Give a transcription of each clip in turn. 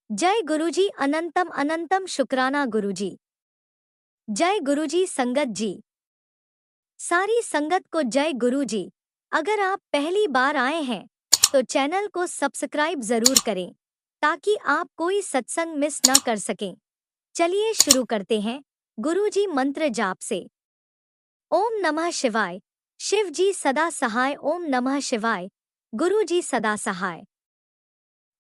जय गुरुजी अनंतम अनंतम शुक्राना गुरुजी। जय गुरुजी संगत जी। सारी संगत को जय गुरुजी। अगर आप पहली बार आए हैं तो चैनल को सब्सक्राइब जरूर करें ताकि आप कोई सत्संग मिस ना कर सकें। चलिए शुरू करते हैं गुरुजी मंत्र जाप से। ओम नमः शिवाय। शिव जी सदा सहाय। ओम नमः शिवाय। गुरुजी सदा सहाय।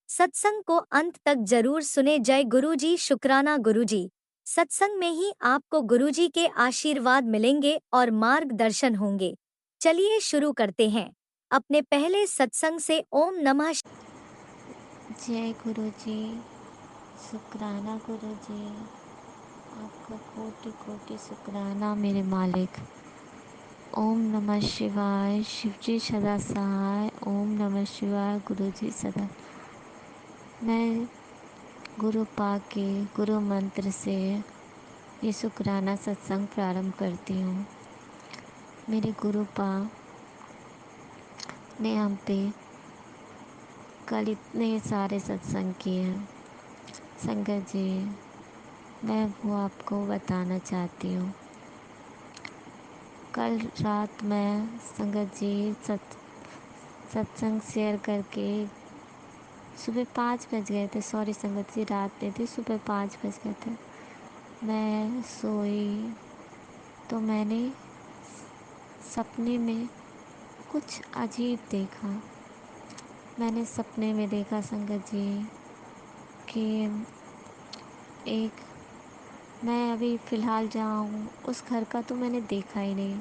सत्संग को अंत तक जरूर सुने। जय गुरुजी शुक्राना गुरुजी। सत्संग में ही आपको गुरुजी के आशीर्वाद मिलेंगे और मार्गदर्शन होंगे। चलिए शुरू करते हैं अपने पहले सत्संग से। ओम नमः जय गुरु जी, शुक्राना गुरु जी। आपका कोटि कोटि शुक्राना मेरे मालिक। ओम नमः शिवाय। शिव जी सदा सहाय। ओम नमः शिवाय। गुरु जी सदा। मैं गुरु पाके गुरु मंत्र से ये शुक्राना सत्संग प्रारंभ करती हूँ। मेरे गुरु पा ने हम पे कल इतने सारे सत्संग किए हैं। संगत जी, मैं वो आपको बताना चाहती हूँ। कल रात मैं संगत जी सत्संग शेयर करके सुबह 5 बज गए थे। सॉरी संगत जी, रात नहीं थी, सुबह 5 बज गए थे। मैं सोई तो मैंने सपने में कुछ अजीब देखा। मैंने सपने में देखा संगत जी कि एक मैं अभी फ़िलहाल जहाँ हूँ उस घर का तो मैंने देखा ही नहीं।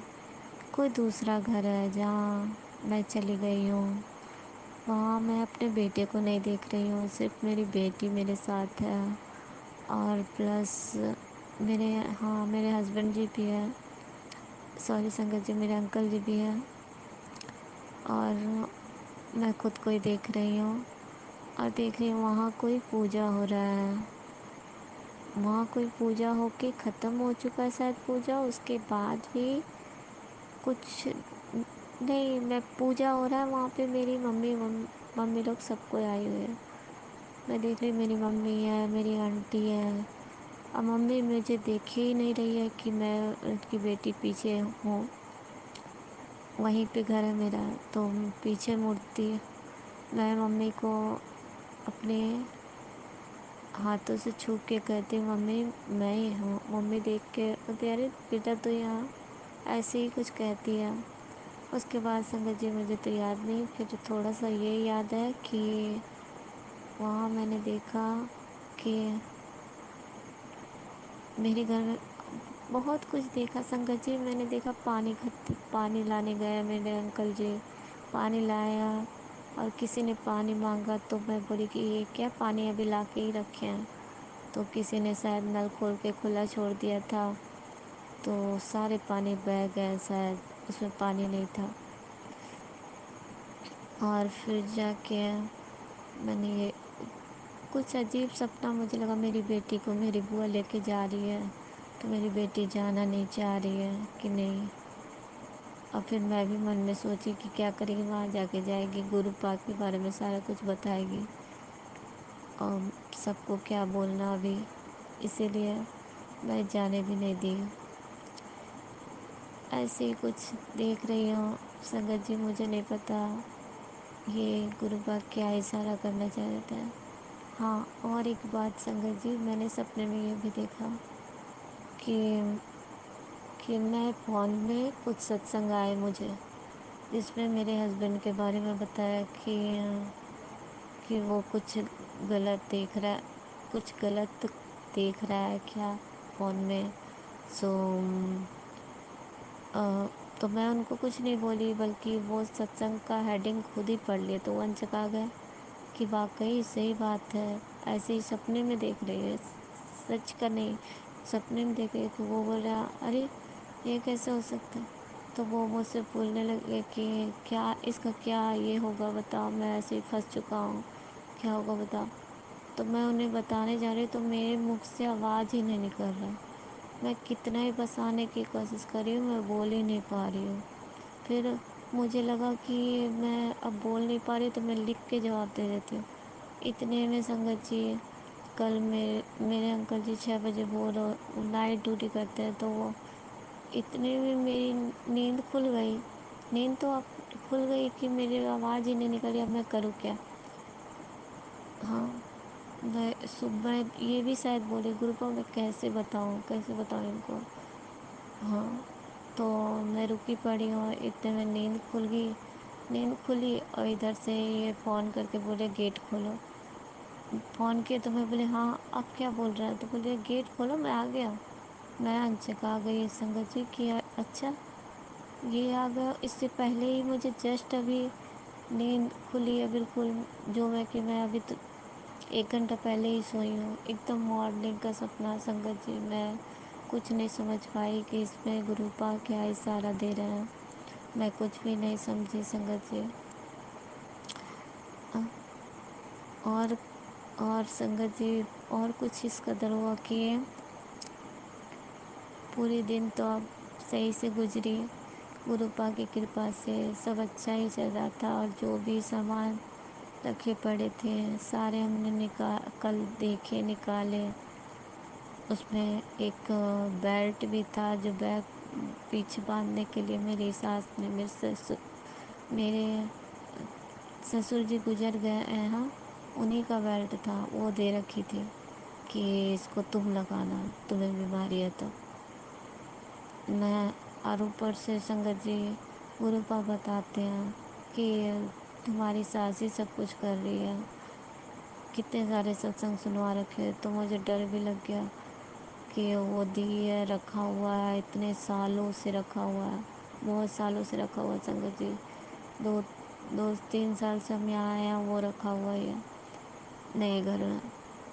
कोई दूसरा घर है जहाँ मैं चली गई हूँ। वहाँ मैं अपने बेटे को नहीं देख रही हूँ, सिर्फ मेरी बेटी मेरे साथ है। और प्लस मेरे हस्बैंड जी भी है। सॉरी संगत जी, मेरे अंकल जी भी हैं। और मैं खुद को ही देख रही हूँ और देख रही हूँ वहाँ कोई पूजा हो रहा है। वहाँ कोई पूजा होके ख़त्म हो चुका है शायद पूजा, उसके बाद भी कुछ नहीं, मैं पूजा हो रहा है वहाँ पे। मेरी मम्मी लोग सब कोई आए हुए हैं। मैं देख रही, मेरी मम्मी है, मेरी आंटी है। अब मम्मी मुझे देख ही नहीं रही है कि मैं उनकी बेटी पीछे हूँ। वहीं पे घर है मेरा, तो पीछे मुड़ती मैं मम्मी को अपने हाथों से छू के कहती हूँ, मम्मी मैं ही हूँ। मम्मी देख के बोलती, अरे बेटा तो यहाँ, ऐसे ही कुछ कहती है। उसके बाद संगत जी मुझे तो याद नहीं, फिर थोड़ा सा ये याद है कि वहाँ मैंने देखा कि मेरे घर में बहुत कुछ देखा संगत जी। मैंने देखा पानी लाने गए मेरे अंकल जी, पानी लाया और किसी ने पानी मांगा तो मैं बोली कि ये क्या, पानी अभी ला के ही रखे हैं। तो किसी ने शायद नल खोल के खुला छोड़ दिया था, तो सारे पानी बह गए, शायद उसमें पानी नहीं था। और फिर जाके मैंने ये कुछ अजीब सपना, मुझे लगा मेरी बेटी को मेरी बुआ लेके जा रही है, तो मेरी बेटी जाना नहीं चाह रही है कि नहीं। और फिर मैं भी मन में सोची कि क्या करेगी, वहाँ जाके जाएगी गुरु पाक के बारे में सारा कुछ बताएगी और सबको क्या बोलना अभी, इसीलिए मैं जाने भी नहीं दी। ऐसे ही कुछ देख रही हूँ संगत जी, मुझे नहीं पता ये गुरु पाक क्या इशारा करना चाहता है। हाँ, और एक बात संगत जी, मैंने सपने में ये भी देखा कि मैं फ़ोन में कुछ सत्संग आए मुझे, जिसमें मेरे हस्बैंड के बारे में बताया कि वो कुछ गलत देख रहा है, कुछ गलत देख रहा है क्या फ़ोन में। सो अ, तो मैं उनको कुछ नहीं बोली, बल्कि वो सत्संग का हेडिंग खुद ही पढ़ लिया, तो वो अनचका गए कि वाकई सही बात है। ऐसे ही सपने में देख रही है, सच का नहीं, सपने में देख रही है कि वो बोल रहा, अरे ये कैसे हो सकता है। तो वो मुझसे बोलने लगे कि क्या इसका क्या ये होगा बताओ, मैं ऐसे ही फंस चुका हूँ, क्या होगा बताओ। तो मैं उन्हें बताने जा रही, तो मेरे मुख से आवाज़ ही नहीं निकल रहा। मैं कितना ही बसाने की कोशिश कर रही हूँ, मैं बोल ही नहीं पा रही हूँ। फिर मुझे लगा कि मैं अब बोल नहीं पा रही, तो मैं लिख के जवाब दे देती हूँ। इतने में संगत जी कल मेरे अंकल जी 6 बजे वो नाइट ड्यूटी करते हैं, तो वो इतने में मेरी नींद खुल गई। नींद तो अब खुल गई कि मेरी आवाज़ ही नहीं निकली, अब मैं करूँ क्या। हाँ, मैं सुबह ये भी शायद बोली, गुरुपा मैं कैसे बताऊँ इनको। हाँ, तो मैं रुकी पड़ी हूँ, इतने में नींद खुल गई। नींद खुली और इधर से ये फ़ोन करके बोले गेट खोलो। फ़ोन किया तो मैं बोले हाँ, अब क्या बोल रहा है, तो बोले गेट खोलो, मैं आ गया। मैं अंचक आ गई संगत जी कि अच्छा ये आ गया। इससे पहले ही मुझे जस्ट अभी नींद खुली है बिल्कुल, जो मैं अभी तो 1 घंटा पहले ही सोई हूँ। एकदम मॉर्निंग का सपना संगत जी। मैं कुछ नहीं समझ पाई कि इसमें गुरुपा क्या इशारा दे रहे हैं, मैं कुछ भी नहीं समझी संगत जी। अ, और और संगत जी, और कुछ इस कदर हुआ कि पूरे दिन तो अब सही से गुजरी। गुरुपा की कृपा से सब अच्छा ही चल रहा था, और जो भी सामान रखे पड़े थे सारे हमने कल देखे, निकाले। उसमें एक बेल्ट भी था जो बैग पीछे बांधने के लिए मेरी सास ने, मेरे ससुर जी गुजर गए हैं, हाँ, उन्हीं का बेल्ट था, वो दे रखी थी कि इसको तुम लगाना, तुम्हें बीमारी है तो। मैं और ऊपर से संगत जी गुरुपा बताते हैं कि तुम्हारी सास ही सब कुछ कर रही है। कितने सारे सत्संग सुनवा रखे, तो मुझे डर भी लग गया कि वो दी है, रखा हुआ है, इतने सालों से रखा हुआ है, बहुत सालों से रखा हुआ है संगत जी। दो 2-3 साल से हम यहाँ आए हैं, वो रखा हुआ ही है नए घर में।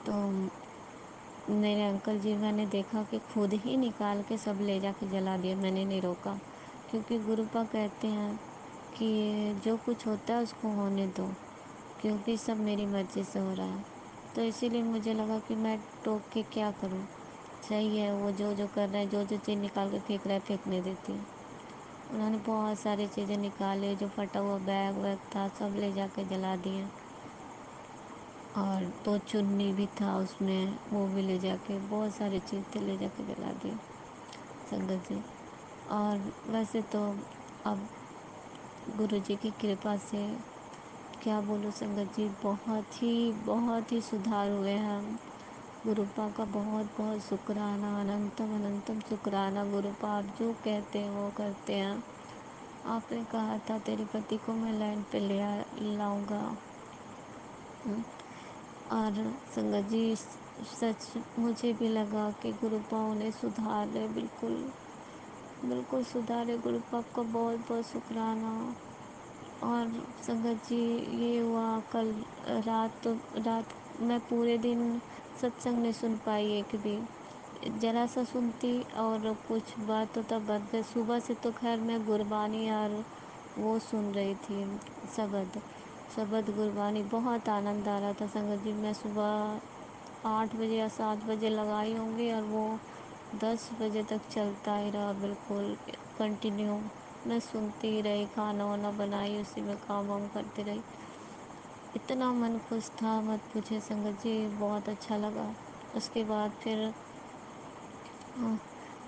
तो मेरे अंकल जी, मैंने देखा कि खुद ही निकाल के सब ले जाके जला दिया, मैंने नहीं रोका। क्योंकि गुरुपा कहते हैं कि जो कुछ होता है उसको होने दो, क्योंकि सब मेरी मर्ज़ी से हो रहा है। तो इसीलिए मुझे लगा कि मैं टोक के क्या करूं। सही है, वो जो जो कर रहे हैं, जो जो चीज़ निकाल के फेंक रहा है फेंकने देती हूँ। उन्होंने बहुत सारी चीज़ें निकाले, जो फटा हुआ बैग वैग था सब ले जाके जला दिए। और 2 चुन्नी भी था उसमें, वो भी ले जाके, बहुत सारी चीज़ें ले जाके जला दी संगत जी। और वैसे तो अब गुरु जी की कृपा से क्या बोलूँ संगत जी, बहुत ही सुधार हुए हैं हम। गुरुपा का बहुत बहुत शुक्राना, अनंतम अनंतम शुक्राना। गुरुपा आप जो कहते हैं वो करते हैं। आपने कहा था तेरे पति को मैं लाइन पे लाऊंगा। और संगत जी, सच मुझे भी लगा कि गुरुपा उन्हें सुधार रहे, बिल्कुल बिल्कुल सुधारे। गुरुपा आपका बहुत बहुत शुक्राना। और संगत जी, ये हुआ कल रात मैं पूरे दिन सत्संग नहीं सुन पाई एक भी। ज़रा सा सुनती और कुछ बात होता बंद कर। सुबह से तो खैर मैं गुरबानी और वो सुन रही थी, शबद शबद गुरबानी। बहुत आनंद आ रहा था संगत जी। मैं सुबह 8 बजे या 7 बजे लगाई होंगी, और वो 10 बजे तक चलता ही रहा, बिल्कुल कंटिन्यू। मैं सुनती ही रही, खाना वाना बनाई, उसी में काम वाम करती रही। इतना मन खुश था मत पूछे संगत जी, बहुत अच्छा लगा। उसके बाद फिर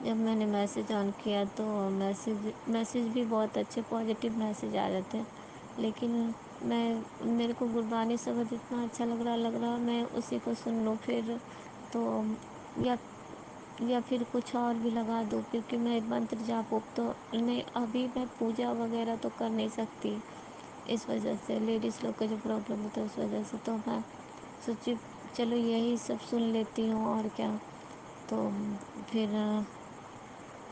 जब मैंने मैसेज ऑन किया तो मैसेज भी बहुत अच्छे पॉजिटिव मैसेज आ रहे थे। लेकिन मेरे को गुरबानी शब्द इतना अच्छा लग रहा मैं उसी को सुन लूँ फिर। तो या या फिर कुछ और भी लगा दूँ, क्योंकि मैं मंत्र जाप उप तो नहीं, अभी मैं पूजा वगैरह तो कर नहीं सकती। इस वजह से लेडीज़ लोग का जो प्रॉब्लम होता है, उस वजह से तो मैं सोची चलो यही सब सुन लेती हूँ, और क्या। तो फिर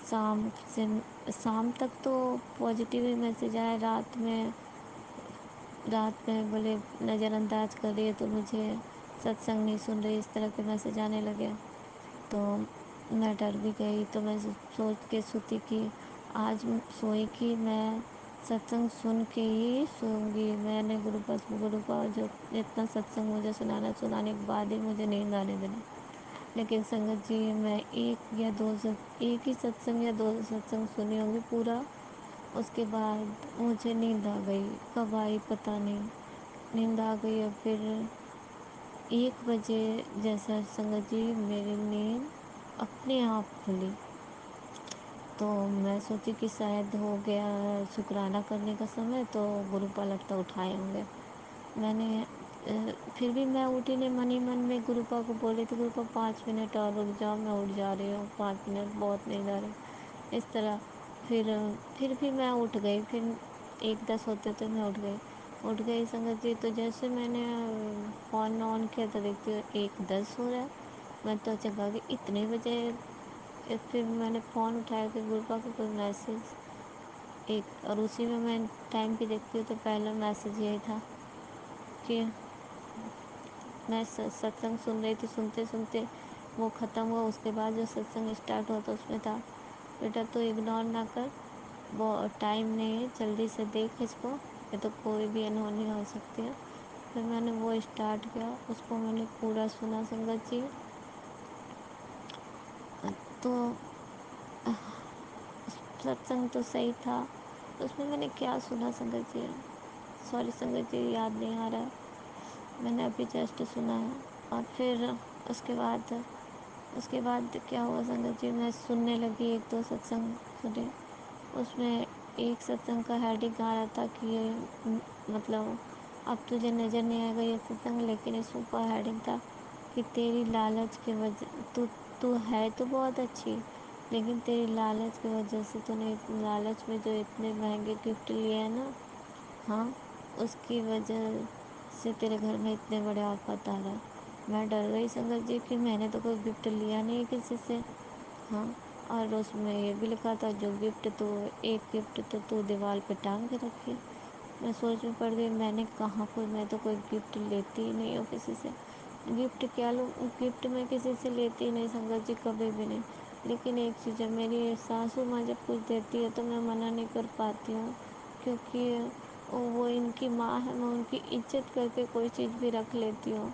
शाम से शाम तक तो पॉजिटिव ही मैसेज आया। रात में बोले नज़रअंदाज कर रही है तो मुझे सत्संग नहीं सुन रही, इस तरह के मैसेज आने लगे। तो मैं डर भी गई। तो मैं सोच के सोती कि आज सोई कि मैं सत्संग सुन के ही सोऊंगी। मैंने गुरुपा जो इतना सत्संग मुझे सुनाने के बाद ही मुझे नींद आने देनी। लेकिन संगत जी, मैं एक ही सत्संग या दो सत्संग सुनी होंगी पूरा। उसके बाद मुझे नींद आ गई, कब आई पता नहीं। नींद आ गई और फिर 1 बजे जैसा संगत जी मेरी नींद अपने आप खुली। तो मैं सोची कि शायद हो गया शुक्राना करने का समय, तो गुरुपा लगता उठाए होंगे। मैंने फिर भी मैं उठी नहीं, मन ही मन में गुरुपा को बोल रही थी, गुरुपा 5 मिनट और रुक जाओ, मैं उठ जा रही हूँ, 5 मिनट बहुत नींद आ रही, इस तरह। फिर भी मैं उठ गई, फिर 1:10 होते तो मैं उठ गई संगत जी। तो जैसे मैंने फ़ोन ऑन किया तो देखती हूँ 1:10 हो रहा है। मैं तो चौंका गई, इतने बजे। फिर मैंने फ़ोन उठाया कि गुरुपा को कोई मैसेज, एक और उसी में मैं टाइम भी देखती हूँ तो पहला मैसेज यही था कि मैं सत्संग सुन रही थी, सुनते सुनते वो ख़त्म हुआ। उसके बाद जो सत्संग स्टार्ट हुआ तो उसमें था, बेटा तो इग्नोर ना कर, वो टाइम नहीं है, जल्दी से देख इसको, ये तो कोई भी अनहोनी हो सकती है। फिर मैंने वो स्टार्ट किया, उसको मैंने पूरा सुना संगत जी। तो सत्संग तो सही था, उसमें मैंने क्या सुना संगत जी, सॉरी संगत जी याद नहीं आ रहा है, मैंने अभी जस्ट सुना है। और फिर उसके बाद क्या हुआ संगत जी, मैं सुनने लगी, 1-2 सत्संग सुने। उसमें एक सत्संग का हेडिंग आ रहा था कि ये मतलब अब तुझे नज़र नहीं आएगा ये सत्संग, लेकिन इस ऊपर हेडिंग था कि तेरी लालच की वजह, तू है तो बहुत अच्छी, लेकिन तेरी लालच की वजह से तूने लालच में जो इतने महंगे गिफ्ट लिए हैं ना, हाँ, उसकी वजह से तेरे घर में इतने बड़े आफत आ रहा है। मैं डर गई संगत जी कि मैंने तो कोई गिफ्ट लिया नहीं किसी से, हाँ। और उसमें ये भी लिखा था जो गिफ्ट तो, एक गिफ्ट तो तू दीवार पे टांग के रखी। मैं सोच में पड़ गई, मैं तो कोई गिफ्ट लेती ही नहीं हूँ किसी से। गिफ्ट क्या लूँ, गिफ्ट मैं किसी से लेती ही नहीं संगत जी, कभी भी नहीं। लेकिन एक चीज़ है, मेरी सासू माँ जब कुछ देती है तो मैं मना नहीं कर पाती हूँ, क्योंकि वो इनकी माँ है, मैं उनकी इज्जत करके कोई चीज़ भी रख लेती हूँ।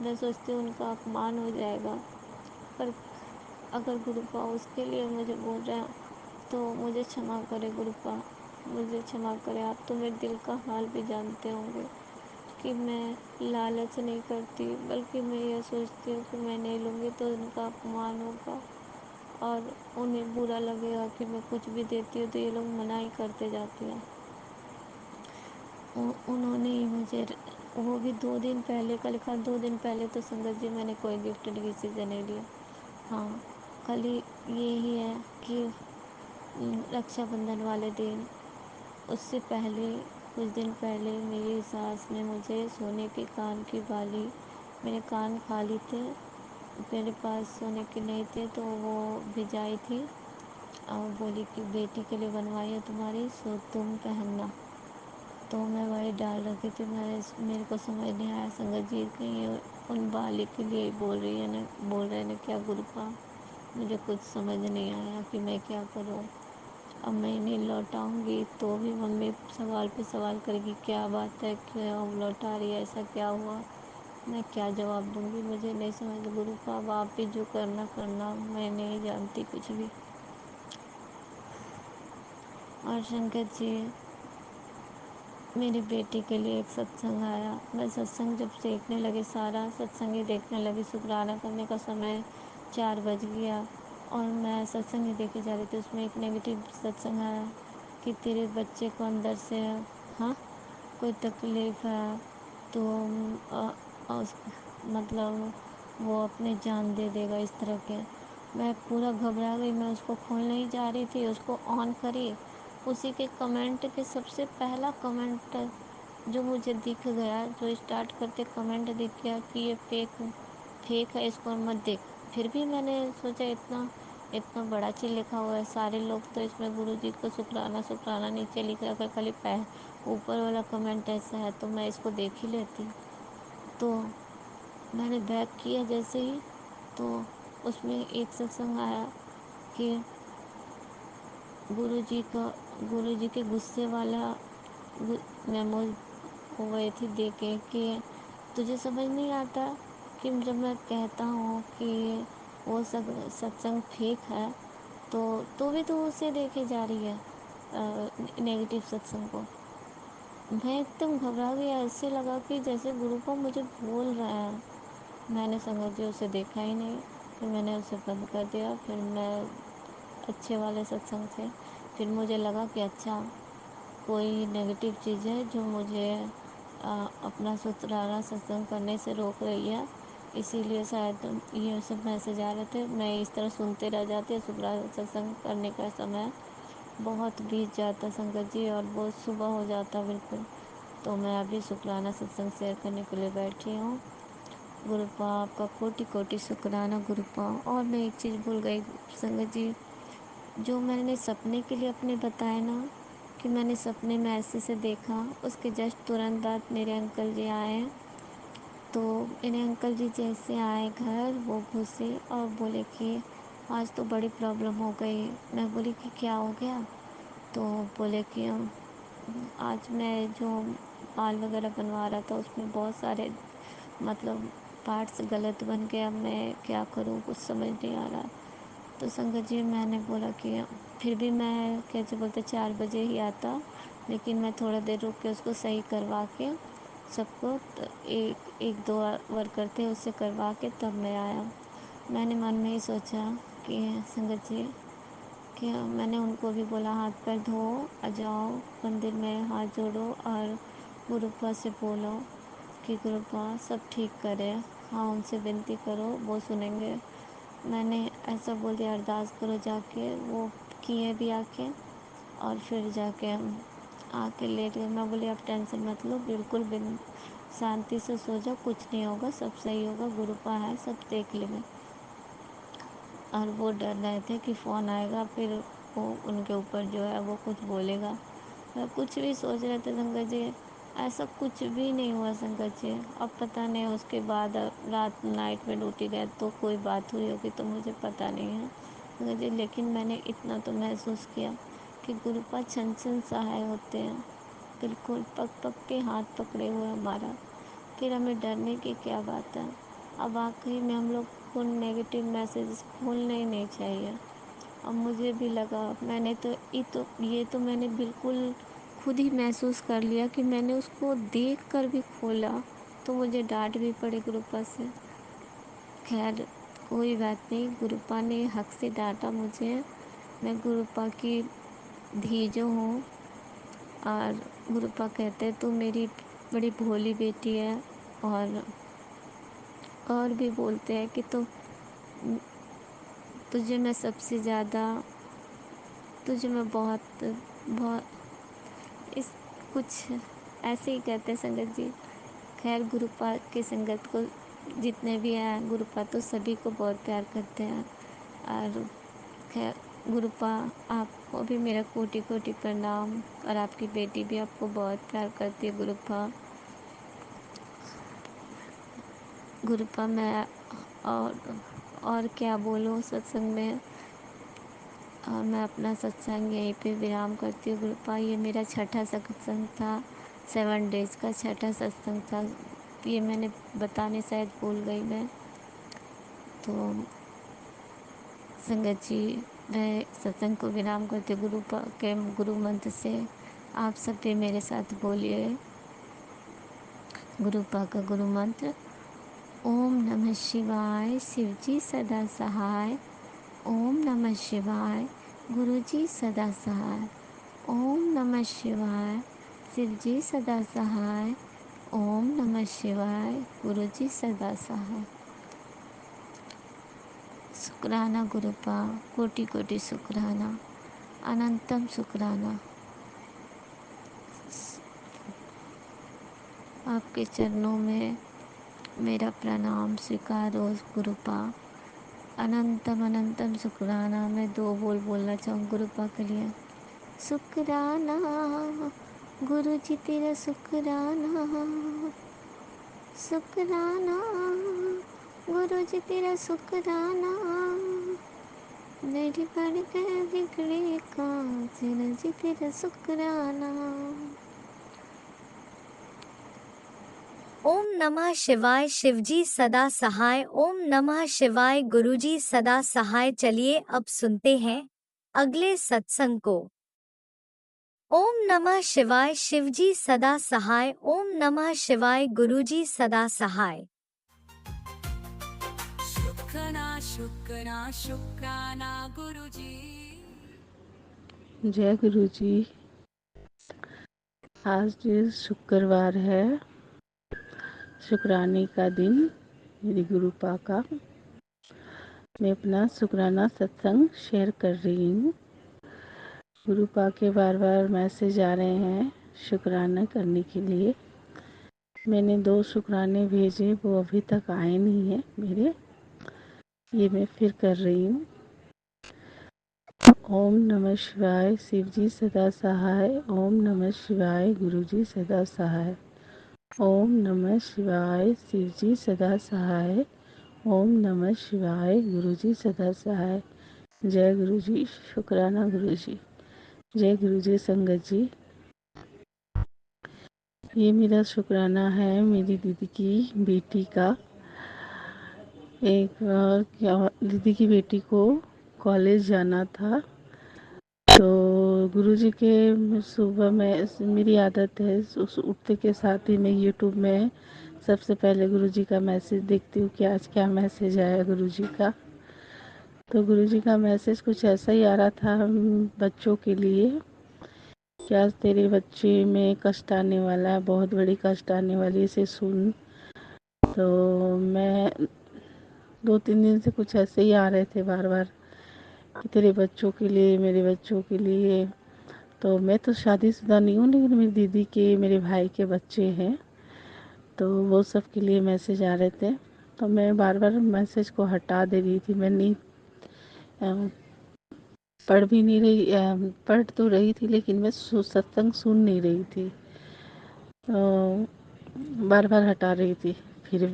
मैं सोचती हूँ उनका अपमान हो जाएगा। पर अगर गुरुपा उसके लिए मुझे बोल रहे हैं तो मुझे क्षमा करे गुरुपा, मुझे क्षमा करे। आप तो मेरे दिल का हाल भी जानते होंगे कि मैं लालच नहीं करती, बल्कि मैं ये सोचती हूँ कि मैं नहीं लूँगी तो उनका अपमान होगा और उन्हें बुरा लगेगा कि मैं कुछ भी देती हूँ तो ये लोग मना ही करते जाते हैं। उन्होंने ही मुझे, वो भी 2 दिन पहले का लिखा, 2 दिन पहले तो संगत जी मैंने कोई गिफ्ट किसी से नहीं लिया। हाँ, खाली यही है कि रक्षाबंधन वाले दिन, उससे पहले कुछ दिन पहले मेरी सास ने मुझे सोने के कान की बाली, मेरे कान खाली थे, मेरे पास सोने के नहीं थे, तो वो भिजाई थी और बोली कि बेटी के लिए बनवाई है तुम्हारी, सो तुम पहनना। तो मैं वही डाल रखी थी। मेरे को समझ नहीं आया संगत जी कहीं ये उन बाली के लिए ही बोल रही है ना, बोल रहे हैं क्या गुरुपा, मुझे कुछ समझ नहीं आया कि मैं क्या करूँ। अब मैं इन्हें लौटाऊँगी तो भी मम्मी सवाल पे सवाल करेगी, क्या बात है, क्यों लौटा रही है, ऐसा क्या हुआ, मैं क्या जवाब दूँगी, मुझे नहीं समझ गुरुपा। अब आप भी जो करना करना, मैं नहीं जानती कुछ भी। और शंकर जी, मेरी बेटी के लिए एक सत्संग आया, मैं सत्संग जब देखने लगी, सारा सत्संग ही देखने लगी, शुक्राना करने का समय 4 बज गया और मैं सत्संग ही देखे जा रही थी। उसमें एक नेगेटिव सत्संग आया कि तेरे बच्चे को अंदर से, हाँ, कोई तकलीफ़ है तो उस मतलब वो अपनी जान दे देगा, इस तरह के। मैं पूरा घबरा गई, मैं उसको खोलने ही जा रही थी, उसको ऑन करी, उसी के कमेंट के सबसे पहला कमेंट जो मुझे दिख गया, जो स्टार्ट करते कमेंट दिख गया कि ये फेक है, इसको मत देख। फिर भी मैंने सोचा इतना इतना बड़ा चीज़ लिखा हुआ है, सारे लोग तो इसमें गुरु जी को शुक्राना शुक्राना नीचे लिख रखा है, खाली ऊपर वाला कमेंट ऐसा है, तो मैं इसको देख ही लेती। तो मैंने बैक किया जैसे ही, तो उसमें एक सत्संग आया कि गुरु जी के गुस्से वाला मेमो हो गई थी देख के कि तुझे समझ नहीं आता कि जब मैं कहता हूँ कि वो सत्संग फेक है, तो भी तो उसे देखे जा रही है, नेगेटिव सत्संग को। मैं एकदम घबरा गया, ऐसे लगा कि जैसे गुरु को मुझे बोल रहा है मैंने संगत जी उसे देखा ही नहीं, फिर मैंने उसे बंद कर दिया। फिर मैं अच्छे वाले सत्संग से फिर मुझे लगा कि अच्छा कोई नेगेटिव चीज़ है जो मुझे अपना शुक्राना सत्संग करने से रोक रही है, इसीलिए शायद ये सब मैसेज आ रहे थे। मैं इस तरह सुनते रह जाती, शुक्राना सत्संग करने का समय बहुत बीत जाता संगत जी, और बहुत सुबह हो जाता बिल्कुल। तो मैं अभी शुक्राना सत्संग शेयर करने के लिए बैठी हूँ। गुरुपा आपका कोटि कोटि शुक्राना गुरुपा। और मैं एक चीज़ भूल गई संगत जी, जो मैंने सपने के लिए अपने बताया ना कि मैंने सपने में ऐसे देखा, उसके जस्ट तुरंत बाद मेरे अंकल जी आए। तो मेरे अंकल जी जैसे आए घर, वो घुसे और बोले कि आज तो बड़ी प्रॉब्लम हो गई। मैं बोली कि क्या हो गया? तो बोले कि आज मैं जो माल वगैरह बनवा रहा था उसमें बहुत सारे मतलब पार्ट्स गलत बन गए, अब मैं क्या करूँ, कुछ समझ नहीं आ रहा। तो संगत जी मैंने बोला कि फिर भी मैं कैसे बोलते 4 बजे ही आता, लेकिन मैं थोड़ा देर रुक के उसको सही करवा के सबको एक दो वर्कर थे उससे करवा के तब मैं आया। मैंने मन में ही सोचा कि संगत जी कि मैंने उनको भी बोला हाथ पैर धो आ जाओ मंदिर में, हाथ जोड़ो और गुरुपा से बोलो कि गुरुपा सब ठीक करे। हाँ उनसे विनती करो, वो सुनेंगे। मैंने ऐसा बोल दिया, अरदास करो जाके। वो किए भी आके, और फिर जाके आके लेट गए। मैं बोली आप टेंशन मत लो, बिल्कुल बिन शांति से सो जाओ, कुछ नहीं होगा, सब सही होगा, गुरुपा है, सब देख लेंगे। और वो डर रहे थे कि फ़ोन आएगा फिर वो उनके ऊपर जो है वो कुछ बोलेगा। मैं कुछ भी सोच रहे थे संगत जी, ऐसा कुछ भी नहीं हुआ संगत जी। अब पता नहीं उसके बाद रात नाइट में ड्यूटी गए तो कोई बात हुई होगी तो मुझे पता नहीं है संगत जी, लेकिन मैंने इतना तो महसूस किया कि गुरुपा छन छन सहाय होते हैं, बिल्कुल पग पग के हाथ पकड़े हुए हमारा। फिर हमें डरने की क्या बात है। अब वाकई में हम लोग को नेगेटिव मैसेज खोलने ही नहीं चाहिए। अब मुझे भी लगा, मैंने तो मैंने बिल्कुल खुद ही महसूस कर लिया कि मैंने उसको देख कर भी खोला तो मुझे डांट भी पड़ी गुरुपा से। खैर कोई बात नहीं, गुरुपा ने हक से डांटा मुझे। मैं गुरुपा की धीजो हूँ, और गुरुपा कहते हैं तू मेरी बड़ी भोली बेटी है। और भी बोलते हैं कि तुझे मैं सबसे ज़्यादा, तुझे मैं बहुत बहुत इस कुछ ऐसे ही कहते हैं संगत जी। खैर गुरुपा की संगत को जितने भी हैं, गुरुपा तो सभी को बहुत प्यार करते हैं। और खैर गुरुपा आपको भी मेरा कोटि कोटि प्रणाम, और आपकी बेटी भी आपको बहुत प्यार करती है गुरुपा। गुरुपा मैं और क्या बोलूँ सत्संग में। मैं अपना सत्संग यहीं पे विराम करती हूँ गुरुपा। ये मेरा छठा सत्संग था, 7 डेज़ का छठा सत्संग था। ये मैंने बताने शायद भूल गई मैं। तो संगत जी मैं सत्संग को विराम करती हूँ गुरुपा के गुरु मंत्र से। आप सब भी मेरे साथ बोलिए गुरुपा का गुरु मंत्र। ओम नमः शिवाय, शिवजी सदा सहाय। ओम नमः शिवाय, गुरुजी सदा सहाय। ओम नमः शिवाय, शिवजी सदा सहाय। ओम नमः शिवाय, गुरुजी सदा सहाय। शुक्राना गुरुपा, कोटि कोटि शुक्राना, अनंतम शुक्राना। आपके चरणों में मेरा प्रणाम स्वीकारो गुरुपा। अनंतम अनंतम शुक्राना। मैं 2 बोल बोलना चाहूँ गुरुपा के लिए। शुक्राना गुरु जी तेरा शुक्राना, शुक्राना गुरु जी तेरा शुक्राना। मेरी बड़ी बिगड़ी कांचन जी तेरा शुक्राना। ओम नमः शिवाय, शिवजी सदा सहाय। ओम नमः शिवाय, गुरुजी सदा सहाय। चलिए अब सुनते हैं अगले सत्संग को। ओम नमः शिवाय, शिवजी सदा सहाय। ओम नमः शिवाय, गुरुजी सदा सहाय। शुक्राना गुरुजी। जय गुरु जी। आज शुक्रवार है, शुक्राने का दिन, मेरी गुरुपा का। मैं अपना शुक्राना सत्संग शेयर कर रही हूँ। गुरुपा के बार बार मैसेज आ रहे हैं शुक्राना करने के लिए। मैंने 2 शुक्राने भेजे, वो अभी तक आए नहीं हैं मेरे। ये मैं फिर कर रही हूँ। ओम नमः शिवाय, शिव जी सदा सहाय। ओम नमः शिवाय, गुरु जी सदा सहाय। ओम नमः शिवाय, शिव जी सदा सहाय। ओम नमः शिवाय, गुरु जी सदा सहाय। जय गुरु जी, शुक्राना गुरु जी। जय गुरु जी संगत जी। ये मेरा शुक्राना है मेरी दीदी की बेटी का। एक बार क्या, दीदी की बेटी को कॉलेज जाना था, तो गुरुजी के सुबह में मेरी आदत है उस उठते के साथ ही मैं यूट्यूब में सबसे पहले गुरुजी का मैसेज देखती हूँ कि आज क्या मैसेज आया गुरुजी का। तो गुरुजी का मैसेज कुछ ऐसा ही आ रहा था बच्चों के लिए कि आज तेरे बच्चे में कष्ट आने वाला है, बहुत बड़ी कष्ट आने वाली, इसे सुन। तो मैं 2-3 दिन से कुछ ऐसे ही आ रहे थे बार बार कि तेरे बच्चों के लिए, मेरे बच्चों के लिए। तो मैं तो शादीशुदा नहीं हूँ, लेकिन मेरी दीदी के, मेरे भाई के बच्चे हैं, तो वो सब के लिए मैसेज आ रहे थे। तो मैं बार बार मैसेज को हटा दे रही थी। मैं नहीं पढ़ भी नहीं रही, पढ़ तो रही थी, लेकिन मैं सत्संग सुन नहीं रही थी, तो बार बार हटा रही थी। फिर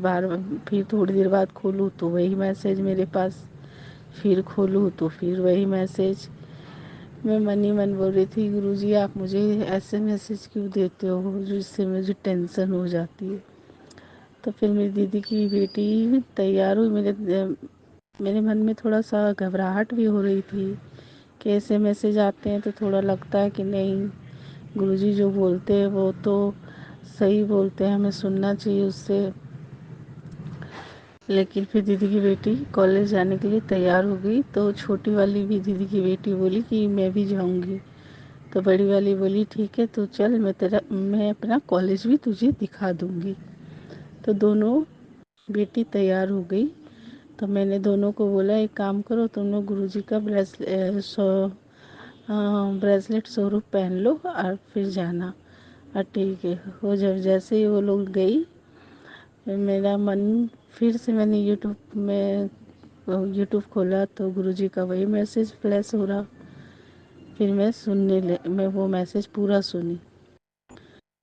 थोड़ी देर बाद खोलूँ तो वही मैसेज मेरे पास, फिर खोलूँ तो फिर वही मैसेज। मैं मन ही मन बोल रही थी, गुरुजी आप मुझे ऐसे मैसेज क्यों देते हो जिससे मुझे टेंशन हो जाती है। तो फिर मेरी दीदी की बेटी तैयार हुई। मेरे मन में थोड़ा सा घबराहट भी हो रही थी कि ऐसे मैसेज आते हैं तो थोड़ा लगता है कि नहीं, गुरुजी जो बोलते हैं वो तो सही बोलते हैं, हमें सुनना चाहिए उससे। लेकिन फिर दीदी की बेटी कॉलेज जाने के लिए तैयार हो गई, तो छोटी वाली भी दीदी की बेटी बोली कि मैं भी जाऊंगी। तो बड़ी वाली बोली ठीक है तो चल, मैं अपना कॉलेज भी तुझे दिखा दूंगी। तो दोनों बेटी तैयार हो गई। तो मैंने दोनों को बोला एक काम करो, तुम लोग गुरुजी का ब्रेसलेट स्वरूप पहन लो और फिर जाना। और ठीक है। वो जब जैसे ही वो लोग गई, मेरा मन फिर से, मैंने यूट्यूब खोला तो गुरुजी का वही मैसेज फ्लैश हो रहा। फिर मैं वो मैसेज पूरा सुनी।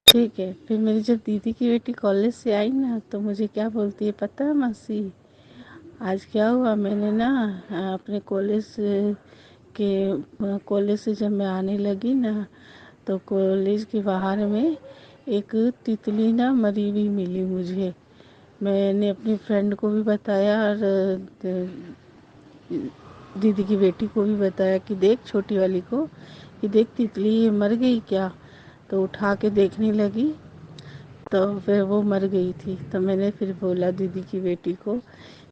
ठीक है। फिर मेरी जब दीदी की बेटी कॉलेज से आई ना, तो मुझे क्या बोलती है पता है मासी, आज क्या हुआ, मैंने ना अपने कॉलेज से जब मैं आने लगी ना, तो कॉलेज के बाहर में एक तितली ना मरी हुई मिली मुझे। मैंने अपनी फ्रेंड को भी बताया और दीदी की बेटी को भी बताया कि देख, छोटी वाली को, कि देख तितली ये मर गई क्या। तो उठा के देखने लगी, तो फिर वो मर गई थी। तो मैंने फिर बोला दीदी की बेटी को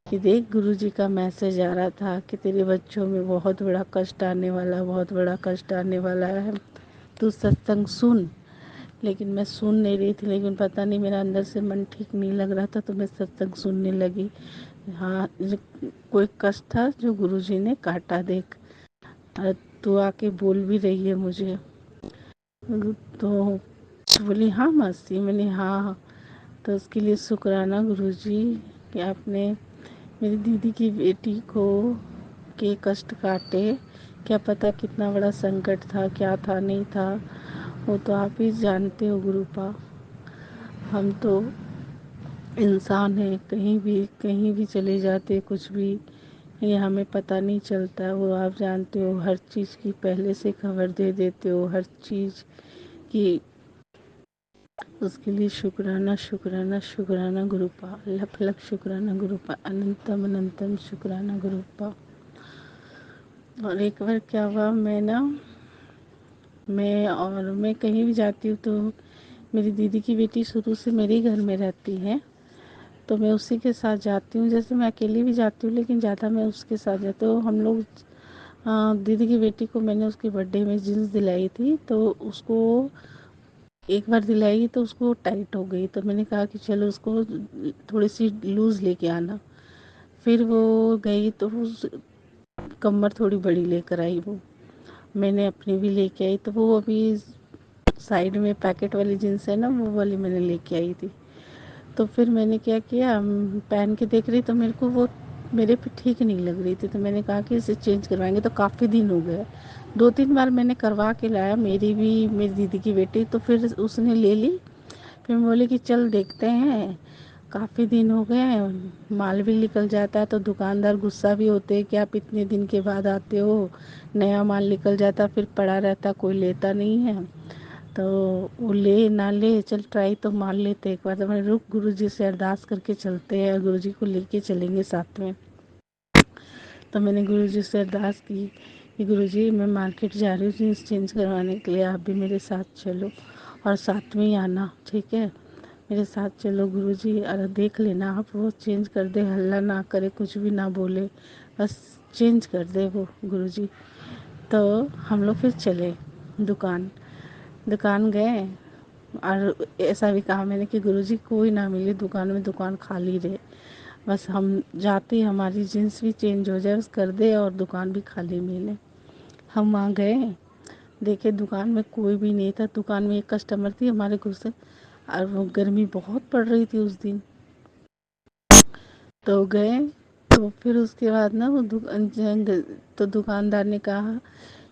कि देख, गुरुजी का मैसेज आ रहा था कि तेरे बच्चों में बहुत बड़ा कष्ट आने वाला, बहुत बड़ा कष्ट आने वाला है, तू सत्संग सुन। लेकिन मैं सुन नहीं रही थी, लेकिन पता नहीं मेरा अंदर से मन ठीक नहीं लग रहा था, तो मैं सत्संग सुनने लगी। हाँ, कोई कष्ट था जो गुरुजी ने काटा, देख। और तू आके बोल भी रही है मुझे। तो बोली हाँ मासी। मैंने हाँ। तो उसके लिए शुक्राना गुरुजी कि आपने मेरी दीदी की बेटी को के कष्ट काटे। क्या पता कितना बड़ा संकट था, क्या था नहीं था, वो तो आप ही जानते हो गुरुपा। हम तो इंसान हैं, कहीं भी चले जाते, कुछ भी ये हमें पता नहीं चलता। वो आप जानते हो, हर चीज़ की पहले से खबर दे देते हो, हर चीज़ की। उसके लिए शुक्राना शुक्राना शुक्राना गुरुपा, लख लख शुक्राना गुरुपा, अनंतम अनंतम शुक्राना गुरुपा। और एक बार क्या हुआ, मैं कहीं भी जाती हूँ तो मेरी दीदी की बेटी शुरू से मेरे घर में रहती है। तो मैं उसी के साथ जाती हूँ। जैसे मैं अकेली भी जाती हूँ लेकिन ज़्यादा मैं उसके साथ जाती हूँ। हम लोग दीदी की बेटी को मैंने उसके बर्थडे में जीन्स दिलाई थी, तो उसको एक बार दिलाई तो उसको टाइट हो गई, तो मैंने कहा कि चलो उसको थोड़ी सी लूज़ लेके आना। फिर वो गई तो उस कमर थोड़ी बड़ी लेकर आई वो। मैंने अपनी भी लेके आई, तो वो अभी साइड में पैकेट वाली जीन्स है ना, वो वाली मैंने लेके आई थी। तो फिर मैंने क्या किया, पहन के देख रही तो मेरे को वो मेरे पे ठीक नहीं लग रही थी, तो मैंने कहा कि इसे चेंज करवाएंगे। तो काफ़ी दिन हो गए, 2-3 बार मैंने करवा के लाया, मेरी भी मेरी दीदी की बेटी, तो फिर उसने ले ली। फिर मैं बोली कि चल देखते हैं, काफ़ी दिन हो गए, माल भी निकल जाता है, तो दुकानदार गुस्सा भी होते हैं कि आप इतने दिन के बाद आते हो, नया माल निकल जाता फिर पड़ा रहता, कोई लेता नहीं है। तो वो ले ना ले, चल ट्राई तो मार लेते एक बार। तो मैंने रुक, गुरुजी से अरदास करके चलते हैं, गुरुजी को लेके चलेंगे साथ में। तो मैंने गुरुजी से अरदास की कि गुरुजी मैं मार्केट जा रही हूँ जीन्स चेंज करवाने के लिए, आप भी मेरे साथ चलो और साथ में ही आना, ठीक है, मेरे साथ चलो गुरुजी। और देख लेना आप, वो चेंज कर दे, हल्ला ना करे, कुछ भी ना बोले, बस चेंज कर दे वो गुरुजी। तो हम लोग फिर चले दुकान दुकान गए, और ऐसा भी कहा मैंने कि गुरुजी कोई ना मिले दुकान में, दुकान खाली रहे, बस हम जाते ही हमारी जीन्स भी चेंज हो जाए, बस कर दे और दुकान भी खाली मिले। हम वहाँ गए, देखे दुकान में कोई भी नहीं था। दुकान में एक कस्टमर थी हमारे गुस्से, और वो गर्मी बहुत पड़ रही थी उस दिन। तो गए, तो फिर उसके बाद ना वो तो दुकानदार ने कहा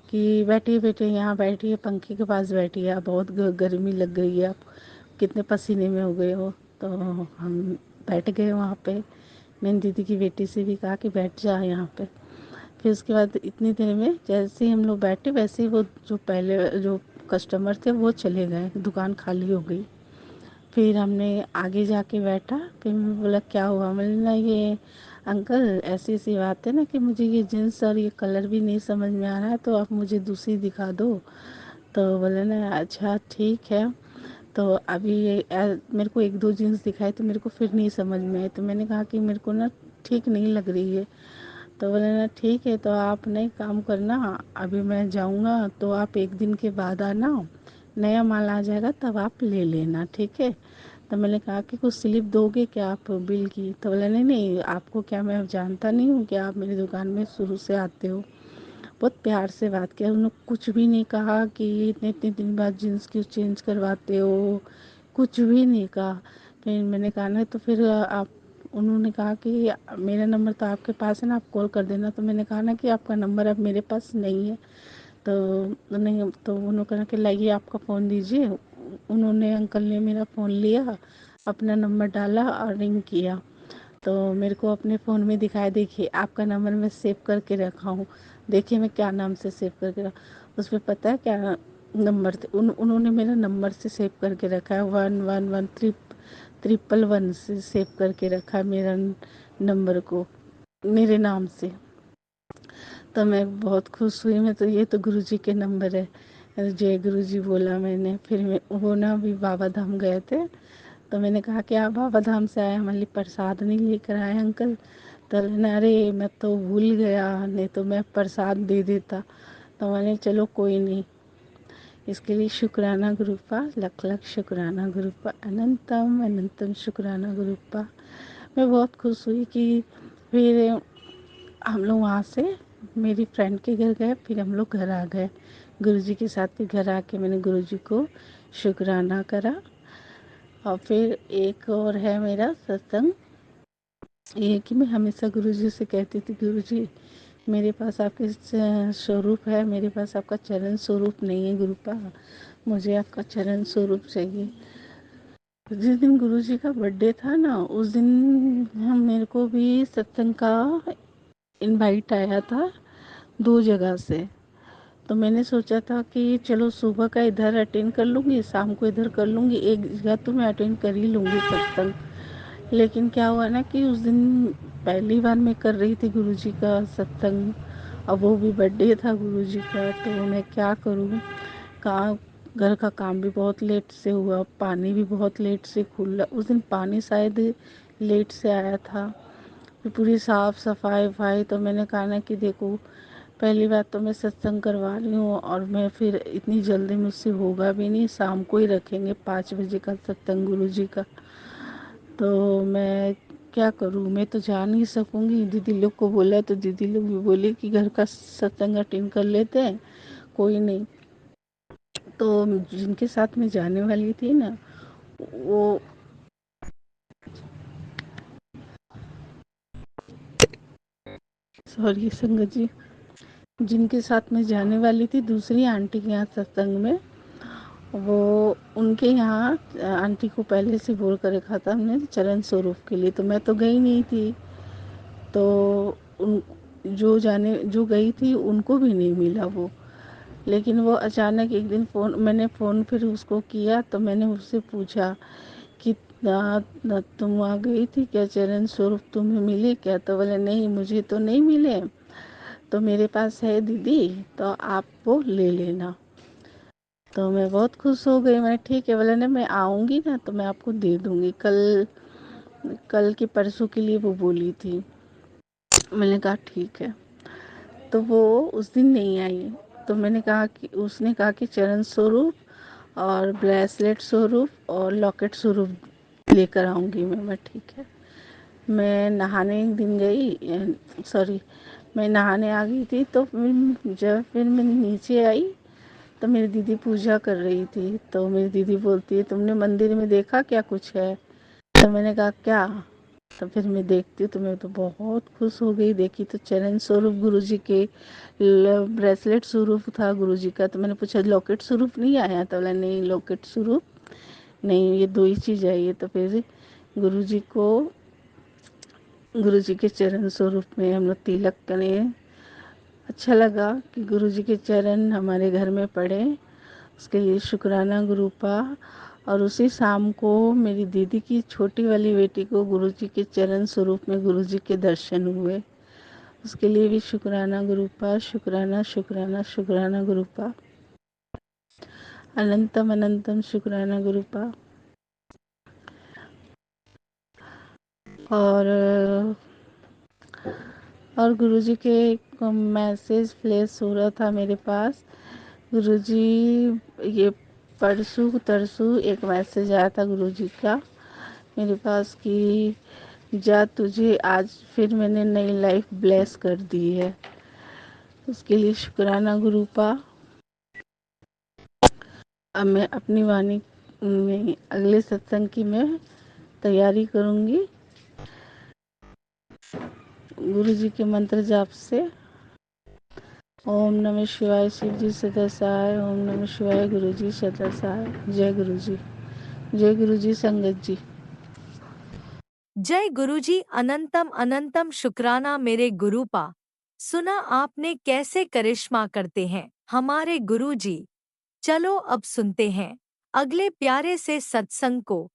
कि बैठिए बैठिए, यहाँ बैठिए, पंखे के पास बैठिए, आप बहुत गर्मी लग गई है, आप कितने पसीने में हो गए हो। तो हम बैठ गए वहाँ पे। मैंने दीदी की बेटी से भी कहा कि बैठ जा यहाँ पे। फिर उसके बाद इतनी देर में जैसे ही हम लोग बैठे, वैसे ही वो जो पहले जो कस्टमर थे वो चले गए, दुकान खाली हो गई। फिर हमने आगे जाके बैठा। फिर मैं बोला क्या हुआ, मैंने ना ये अंकल ऐसी ऐसी बात है ना कि मुझे ये जीन्स और ये कलर भी नहीं समझ में आ रहा है, तो आप मुझे दूसरी दिखा दो। तो बोले ना अच्छा ठीक है। तो अभी ये मेरे को 1-2 जीन्स दिखाई तो मेरे को फिर नहीं समझ में आई, तो मैंने कहा कि मेरे को ना ठीक नहीं लग रही है। तो बोले ना ठीक है, तो आप नहीं काम करना, अभी मैं जाऊंगा तो आप 1 दिन के बाद आना, नया माल आ जाएगा तब आप ले लेना, ठीक है। तो मैंने कहा कि कुछ स्लिप दोगे क्या आप बिल की। तो बोला नहीं नहीं, आपको क्या मैं जानता नहीं हूँ कि आप मेरी दुकान में शुरू से आते हो। बहुत प्यार से बात किया, उन्होंने कुछ भी नहीं कहा कि इतने इतने दिन बाद जीन्स क्यों चेंज करवाते हो, कुछ भी नहीं कहा। फिर मैंने कहा ना, तो फिर आप, उन्होंने कहा कि मेरा नंबर तो आपके पास है ना, आप कॉल कर देना। तो मैंने कहा ना कि आपका नंबर अब मेरे पास नहीं है। तो नहीं, तो उन्होंने कहा कि लाइए आपका फ़ोन दीजिए। उन्होंने, अंकल ने मेरा फ़ोन लिया, अपना नंबर डाला और रिंग किया। तो मेरे को अपने फ़ोन में दिखाया, देखिए आपका नंबर मैं सेव करके रखा हूँ, देखिए मैं क्या नाम से सेव करके रखा। उस पर पता है क्या नंबर थे, उन्होंने मेरा नंबर से सेव करके रखा है, 111311 से सेव करके रखा है मेरा नंबर को, मेरे नाम से। तो मैं बहुत खुश हुई, मैं तो ये तो गुरुजी के नंबर है, जय गुरुजी बोला मैंने। फिर मैं वो ना अभी बाबा धाम गए थे, तो मैंने कहा कि आप बाबा धाम से आए, हमारे लिए प्रसाद नहीं लेकर आए अंकल। तो ना, अरे मैं तो भूल गया, नहीं तो मैं प्रसाद दे देता। तो मैंने चलो कोई नहीं, इसके लिए शुक्राना गुरुपा, लख लख शुक्राना गुरुपा, अनंतम अनंतम शुक्राना गुरुपा। मैं बहुत खुश हुई कि फिर हम लोग वहाँ से मेरी फ्रेंड के घर गए, फिर हम लोग घर आ गए गुरुजी के साथ। फिर घर आके मैंने गुरुजी को शुक्राना करा। और फिर एक और है मेरा सत्संग, ये कि मैं हमेशा गुरुजी से कहती थी, गुरुजी मेरे पास आपके स्वरूप है, मेरे पास आपका चरण स्वरूप नहीं है गुरुपा, मुझे आपका चरण स्वरूप चाहिए। जिस दिन गुरुजी का बर्थडे था ना, उस दिन हम मेरे को भी सत्संग का इनवाइट आया था 2 जगह से। तो मैंने सोचा था कि चलो सुबह का इधर अटेंड कर लूँगी, शाम को इधर कर लूँगी, एक जगह तो मैं अटेंड कर ही लूँगी सत्संग। लेकिन क्या हुआ ना कि उस दिन पहली बार मैं कर रही थी गुरुजी का सत्संग, और वो भी बर्थडे था गुरुजी का, तो मैं क्या करूँ, कहाँ, घर का काम भी बहुत लेट से हुआ, पानी भी बहुत लेट से खुला। उस दिन पानी शायद लेट से आया था। फिर पूरी साफ सफाई वफाई, तो मैंने कहा ना कि देखो पहली बात तो मैं सत्संग करवा रही हूँ और मैं फिर इतनी जल्दी मुझसे होगा भी नहीं, शाम को ही रखेंगे 5 बजे का सत्संग गुरु जी का। तो मैं क्या करूँ, मैं तो जा नहीं सकूँगी। दीदी लोग को बोला तो दीदी लोग भी बोले कि घर का सत्संग अटेंड कर लेते हैं, कोई नहीं। तो जिनके साथ में जाने वाली थी ना, वो सॉरी संगत जी, जिनके साथ में जाने वाली थी दूसरी आंटी के यहाँ सत्संग में, वो उनके यहाँ आंटी को पहले से बोल कर रखा था हमने चरण स्वरूप के लिए, तो मैं तो गई नहीं थी। तो उन जो गई थी उनको भी नहीं मिला वो। लेकिन वो अचानक एक दिन मैंने फ़ोन फिर उसको किया, तो मैंने उससे पूछा कि तुम वहाँ गई थी क्या, चरण स्वरूप तुम्हें मिले क्या? तो बोले नहीं मुझे तो नहीं मिले, तो मेरे पास है दीदी, तो आप वो ले लेना। तो मैं बहुत खुश हो गई। मैं ठीक है, बोले ना मैं आऊँगी ना तो मैं आपको दे दूँगी। कल की परसों के लिए वो बोली थी। मैंने कहा ठीक है। तो वो उस दिन नहीं आई। तो मैंने कहा कि उसने कहा कि चरण स्वरूप और ब्रेसलेट स्वरूप और लॉकेट स्वरूप लेकर आऊँगी मैं ठीक है। मैं नहाने एक दिन गई, सॉरी मैं नहाने आ गई थी, तो फिर मैं नीचे आई तो मेरी दीदी पूजा कर रही थी। तो मेरी दीदी बोलती है तुमने मंदिर में देखा क्या कुछ है? तो मैंने कहा क्या? तो फिर मैं देखती हूँ तो मैं तो बहुत खुश हो गई। देखी तो चरण स्वरूप गुरु जी के ब्रेसलेट स्वरूप था गुरु जी का। तो मैंने पूछा लॉकेट स्वरूप नहीं आया? तो बोला नहीं लॉकेट स्वरूप नहीं, ये दो ही चीज़ आई है। तो फिर गुरु जी को गुरु जी के चरण स्वरूप में हम लोग तिलक करें। अच्छा लगा कि गुरु जी के चरण हमारे घर में पड़े, उसके लिए शुक्राना गुरुपा। और उसी शाम को मेरी दीदी की छोटी वाली बेटी को गुरु जी के चरण स्वरूप में गुरु जी के दर्शन हुए, उसके लिए भी शुक्राना गुरुपा, शुक्राना शुक्राना शुक्राना गुरुपा, अनंतम अनंतम शुक्राना गुरुपा। और गुरुजी के एक मैसेज फ्लैश हो रहा था मेरे पास। गुरुजी ये तरसों एक मैसेज आया था गुरुजी का मेरे पास कि जा तुझे आज फिर मैंने नई लाइफ ब्लेस कर दी है। उसके लिए शुक्राना गुरुपा। अब मैं अपनी वाणी में अगले सत्संग की मैं तैयारी करूंगी गुरु जी के मंत्र जाप से। ओम नमः शिवाय शिव जी सदा सहाय, ओम नमः शिवाय गुरु जी सदा सहाय। जय गुरु जी, जय गुरु जी संगत जी। जय गुरुजी, अनंतम अनंतम शुक्राना मेरे गुरुपा। सुना आपने कैसे करिश्मा करते हैं हमारे गुरुजी। चलो अब सुनते हैं अगले प्यारे से सत्संग को।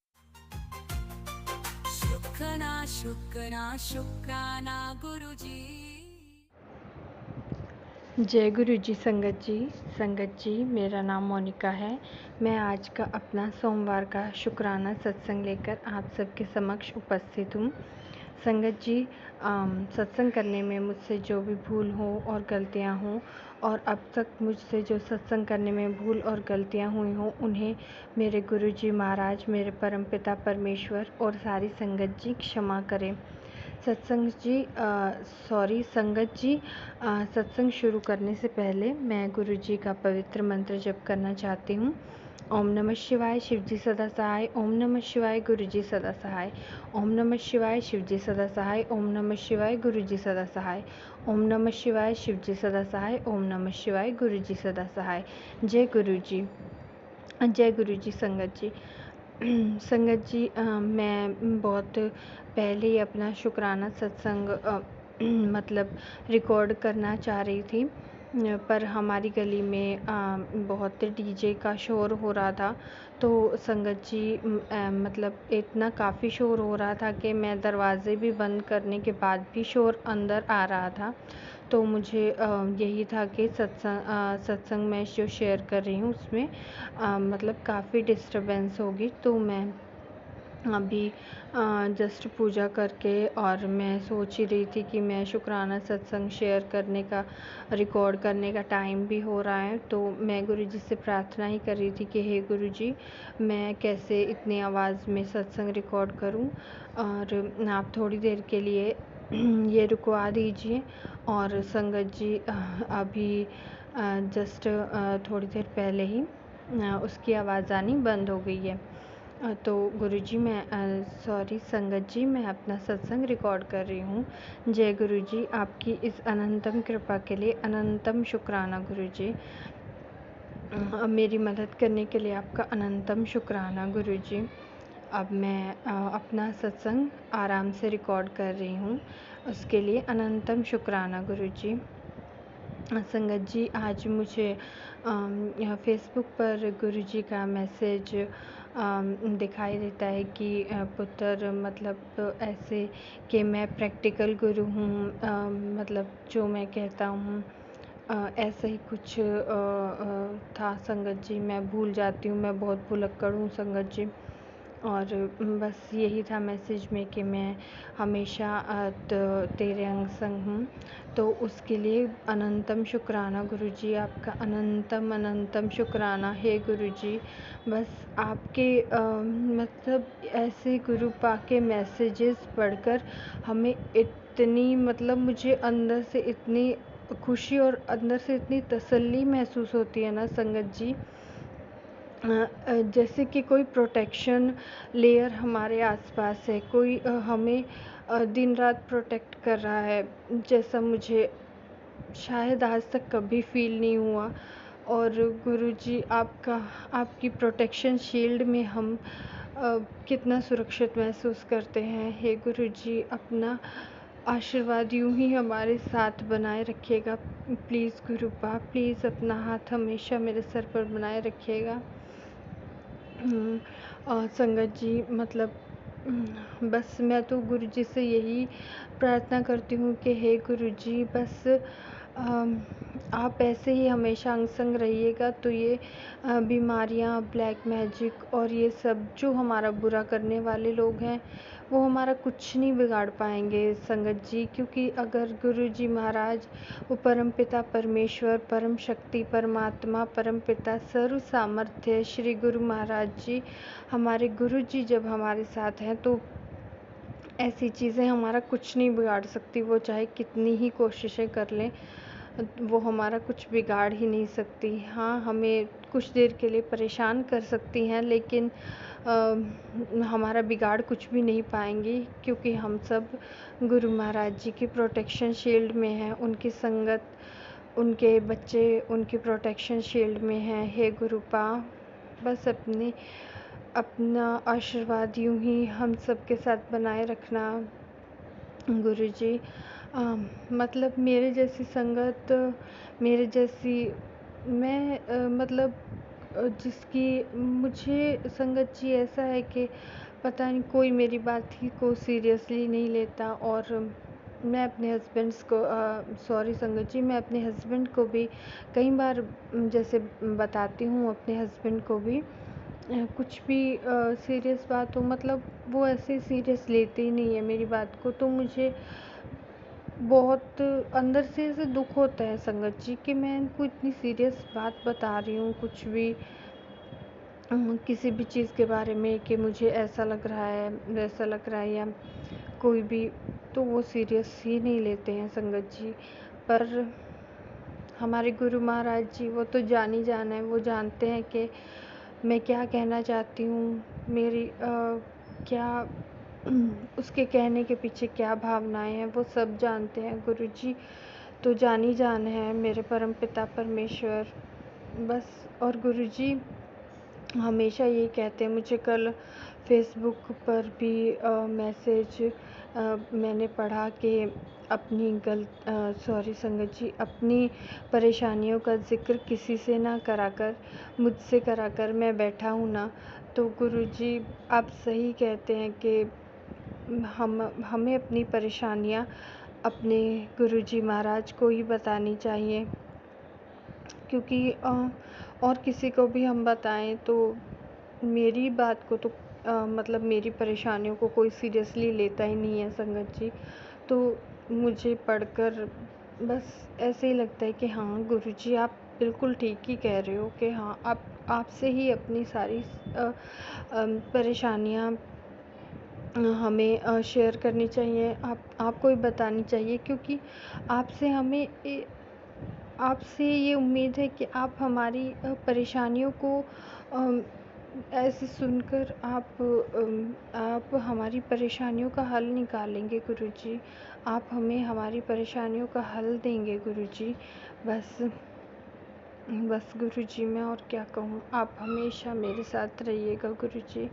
शुक्राना शुक्राना शुक्राना गुरुजी। जय गुरु जी संगत जी मेरा नाम मोनिका है। मैं आज का अपना सोमवार का शुक्राना सत्संग लेकर आप सबके समक्ष उपस्थित हूँ। संगत जी, सत्संग करने में मुझसे जो भी भूल हो और गलतियाँ हों, और अब तक मुझसे जो सत्संग करने में भूल और गलतियाँ हुई हों, उन्हें मेरे गुरु जी महाराज, मेरे परमपिता परमेश्वर और सारी संगत जी क्षमा करें। संगत जी, सत्संग शुरू करने से पहले मैं गुरु जी का पवित्र मंत्र जप करना चाहती हूँ। ओम नमः शिवाय शिव जी सदा सहाय, ओम नमः शिवाय गुरु जी सदा सहाय, ओम नमः शिवाय शिव जी सदा सहाय, ओम नमः शिवाय गुरु जी सदा सहाय, ओम नमः शिवाय शिव जी सदा सहाय, ओम नमः शिवाय गुरु जी सदा सहाय। जय गुरु जी, जय गुरु जी संगत जी। संगत जी, मैं बहुत पहले ही अपना शुक्राना सत्संग मतलब रिकॉर्ड करना चाह रही थी, पर हमारी गली में बहुत डीजे का शोर हो रहा था। तो संगत जी, मतलब इतना काफ़ी शोर हो रहा था कि मैं दरवाज़े भी बंद करने के बाद भी शोर अंदर आ रहा था। तो मुझे यही था कि सत्संग मैं जो शेयर कर रही हूँ उसमें मतलब काफ़ी डिस्टर्बेंस होगी, तो मैं अभी जस्ट पूजा करके और मैं सोच ही रही थी कि मैं शुक्राना सत्संग शेयर करने का, रिकॉर्ड करने का टाइम भी हो रहा है। तो मैं गुरुजी से प्रार्थना ही कर रही थी कि हे गुरुजी, मैं कैसे इतनी आवाज़ में सत्संग रिकॉर्ड करूं, और आप थोड़ी देर के लिए ये रुकवा दीजिए। और संगत जी अभी जस्ट थोड़ी देर पहले ही उसकी आवाज़ आनी बंद हो गई है। तो गुरुजी मैं सॉरी संगत जी, मैं अपना सत्संग रिकॉर्ड कर रही हूँ। जय गुरुजी, आपकी इस अनंतम कृपा के लिए अनंतम शुक्राना गुरुजी। मेरी मदद करने के लिए आपका अनंतम शुक्राना गुरुजी। अब मैं अपना सत्संग आराम से रिकॉर्ड कर रही हूँ, उसके लिए अनंतम शुक्राना गुरुजी। संगत जी, आज मुझे फेसबुक पर गुरुजी का मैसेज दिखाई देता है कि पुत्र मतलब ऐसे कि मैं प्रैक्टिकल गुरु हूँ, मतलब जो मैं कहता हूँ ऐसा ही कुछ था संगत जी। मैं भूल जाती हूँ, मैं बहुत भुलक्कड़ हूँ संगत जी। और बस यही था मैसेज में कि मैं हमेशा तेरे अंग संग हूँ। तो उसके लिए अनंतम शुक्राना गुरुजी, आपका अनंतम अनंतम शुक्राना है गुरुजी। बस आपके मतलब ऐसे गुरु पाके मैसेजेस पढ़कर हमें इतनी मतलब मुझे अंदर से इतनी खुशी और अंदर से इतनी तसल्ली महसूस होती है ना संगत जी, जैसे कि कोई प्रोटेक्शन लेयर हमारे आसपास है, कोई हमें दिन रात प्रोटेक्ट कर रहा है, जैसा मुझे शायद आज तक कभी फील नहीं हुआ। और गुरुजी आपकी प्रोटेक्शन शील्ड में हम कितना सुरक्षित महसूस करते हैं। हे गुरुजी, अपना आशीर्वाद यूं ही हमारे साथ बनाए रखिएगा प्लीज़ गुरुपा, प्लीज़ अपना हाथ हमेशा मेरे सर पर बनाए रखिएगा। संगत जी मतलब बस मैं तो गुरुजी से यही प्रार्थना करती हूँ कि हे गुरुजी, बस आप ऐसे ही हमेशा अंग संग रहिएगा, तो ये बीमारियाँ, ब्लैक मैजिक और ये सब जो हमारा बुरा करने वाले लोग हैं वो हमारा कुछ नहीं बिगाड़ पाएंगे संगत जी। क्योंकि अगर गुरुजी महाराज, वो परमपिता परमेश्वर, परम शक्ति, परमात्मा, परमपिता, सर्व सामर्थ्य श्री गुरु महाराज जी, हमारे गुरुजी जब हमारे साथ हैं तो ऐसी चीज़ें हमारा कुछ नहीं बिगाड़ सकती। वो चाहे कितनी ही कोशिशें कर लें, वो हमारा कुछ बिगाड़ ही नहीं सकती। हाँ, हमें कुछ देर के लिए परेशान कर सकती हैं, लेकिन हमारा बिगाड़ कुछ भी नहीं पाएंगी, क्योंकि हम सब गुरु महाराज जी की प्रोटेक्शन शील्ड में हैं। उनकी संगत, उनके बच्चे उनकी प्रोटेक्शन शील्ड में हैं। हे गुरुपा, बस अपना आशीर्वाद यूं ही हम सब के साथ बनाए रखना गुरुजी। मतलब मेरे जैसी संगत, मेरे जैसी मैं मतलब जिसकी मुझे संगत जी ऐसा है कि पता नहीं कोई मेरी बात ही को सीरियसली नहीं लेता। और मैं अपने हस्बैंड्स को सॉरी संगत जी, मैं अपने हस्बैंड को भी कई बार जैसे बताती हूँ अपने हस्बैंड को भी कुछ भी सीरियस बात हो, मतलब वो ऐसे सीरियस लेते ही नहीं है मेरी बात को। तो मुझे बहुत अंदर से ऐसे दुख होता है संगत जी कि मैं इनको इतनी सीरियस बात बता रही हूँ, कुछ भी किसी भी चीज़ के बारे में कि मुझे ऐसा लग रहा है, वैसा लग रहा है, या कोई भी, तो वो सीरियस ही नहीं लेते हैं संगत जी। पर हमारे गुरु महाराज जी, वो तो जान ही जान है, वो जानते हैं कि मैं क्या कहना चाहती हूँ, मेरी क्या उसके कहने के पीछे क्या भावनाएं हैं, वो सब जानते हैं। गुरुजी तो जान ही जान है, मेरे परम पिता परमेश्वर बस। और गुरुजी हमेशा ये कहते हैं, मुझे कल फेसबुक पर भी मैसेज मैंने पढ़ा कि सॉरी संगत जी, अपनी परेशानियों का जिक्र किसी से ना कराकर मुझसे कराकर मैं बैठा हूँ ना। तो गुरुजी आप सही कहते हैं कि हमें अपनी परेशानियाँ अपने गुरुजी महाराज को ही बतानी चाहिए, क्योंकि और किसी को भी हम बताएं तो मेरी बात को तो मतलब मेरी परेशानियों को कोई सीरियसली लेता ही नहीं है संगत जी। तो मुझे पढ़कर बस ऐसे ही लगता है कि हाँ गुरुजी आप बिल्कुल ठीक ही कह रहे हो कि हाँ आपसे ही अपनी सारी परेशानियाँ हमें शेयर करनी चाहिए, आपको ही बतानी चाहिए, क्योंकि आपसे हमें आपसे ये उम्मीद है कि आप हमारी परेशानियों को ऐसे सुनकर आप हमारी परेशानियों का हल निकालेंगे गुरुजी। आप हमें हमारी परेशानियों का हल देंगे गुरुजी। बस गुरुजी मैं और क्या कहूँ, आप हमेशा मेरे साथ रहिएगा गुरुजी।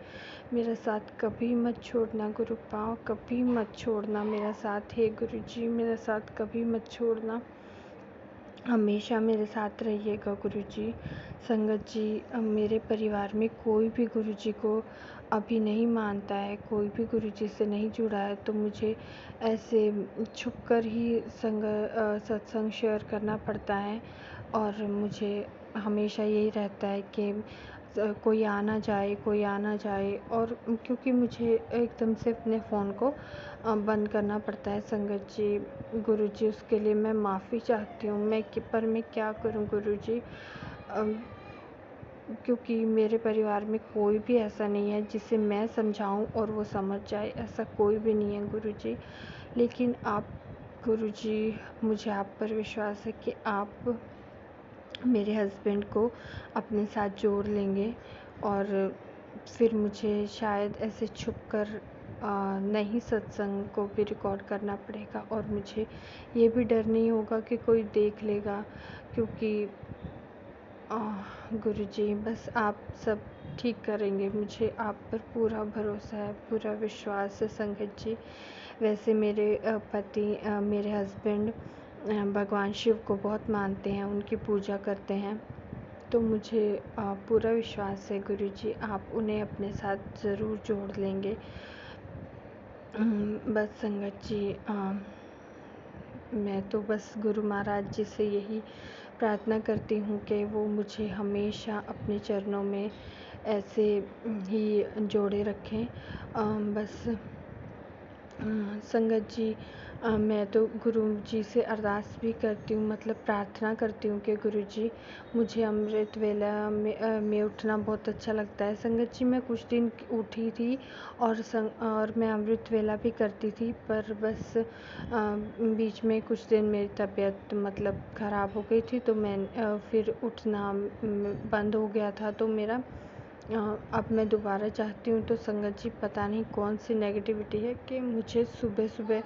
मेरा साथ कभी मत छोड़ना गुरुपाँव, कभी मत छोड़ना मेरा साथ। हे गुरुजी मेरा साथ कभी मत छोड़ना, हमेशा मेरे साथ रहिएगा गुरुजी। संगत जी मेरे परिवार में कोई भी गुरुजी को अभी नहीं मानता है, कोई भी गुरुजी से नहीं जुड़ा है, तो मुझे ऐसे छुपकर ही सत्संग शेयर करना पड़ता है। और मुझे हमेशा यही रहता है कि कोई आ ना जाए, और क्योंकि मुझे एकदम से अपने फ़ोन को बंद करना पड़ता है संगत जी। गुरुजी उसके लिए मैं माफ़ी चाहती हूँ, पर मैं क्या करूँ गुरुजी, क्योंकि मेरे परिवार में कोई भी ऐसा नहीं है जिसे मैं समझाऊं और वो समझ जाए, ऐसा कोई भी नहीं है गुरुजी। लेकिन आप गुरुजी, मुझे आप पर विश्वास है कि आप मेरे हस्बैंड को अपने साथ जोड़ लेंगे, और फिर मुझे शायद ऐसे छुपकर नहीं सत्संग को भी रिकॉर्ड करना पड़ेगा, और मुझे ये भी डर नहीं होगा कि कोई देख लेगा, क्योंकि गुरुजी बस आप सब ठीक करेंगे, मुझे आप पर पूरा भरोसा है, पूरा विश्वास है संगत जी। वैसे मेरे पति मेरे हस्बैंड भगवान शिव को बहुत मानते हैं, उनकी पूजा करते हैं, तो मुझे पूरा विश्वास है गुरुजी आप उन्हें अपने साथ ज़रूर जोड़ लेंगे। बस संगत जी मैं तो बस गुरु महाराज जी से यही प्रार्थना करती हूँ कि वो मुझे हमेशा अपने चरणों में ऐसे ही जोड़े रखें। बस संगत जी मैं तो गुरु जी से अरदास भी करती हूँ, मतलब प्रार्थना करती हूँ कि गुरु जी मुझे अमृत वेला में उठना बहुत अच्छा लगता है। संगत जी मैं कुछ दिन उठी थी और मैं अमृत वेला भी करती थी, पर बस बीच में कुछ दिन मेरी तबीयत मतलब ख़राब हो गई थी, तो मैं फिर उठना बंद हो गया था, तो मेरा अब मैं दोबारा चाहती हूँ। तो संगत जी पता नहीं कौन सी नेगेटिविटी है कि मुझे सुबह सुबह